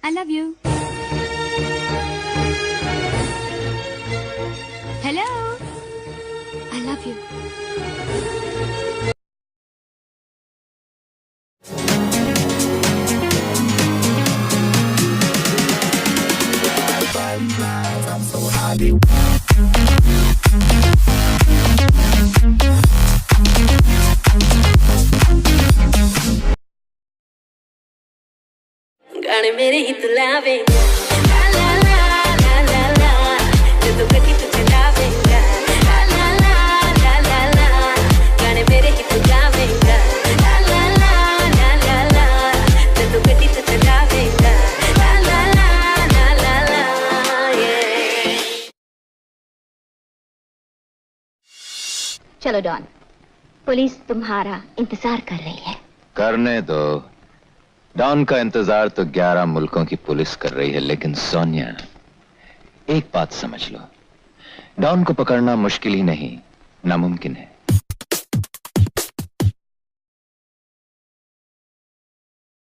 I love you. Hello. I love you. I'm so happy. गाने मेरे ही तो लावेंगा ला ला ला ला ला ला जब कटी तो चलावेंगा ला ला ला ला ला ला गाने मेरे ही तो लावेंगा ला ला ला ला ला ला जब कटी तो चलावेंगा ला ला ला ला ला ला चलो डॉन, पुलिस तुम्हारा इंतजार कर रही है। करने दो। डॉन का इंतजार तो 11 मुल्कों की पुलिस कर रही है, लेकिन सोनिया, एक बात समझ लो, डॉन को पकड़ना मुश्किल ही नहीं, नामुमकिन है।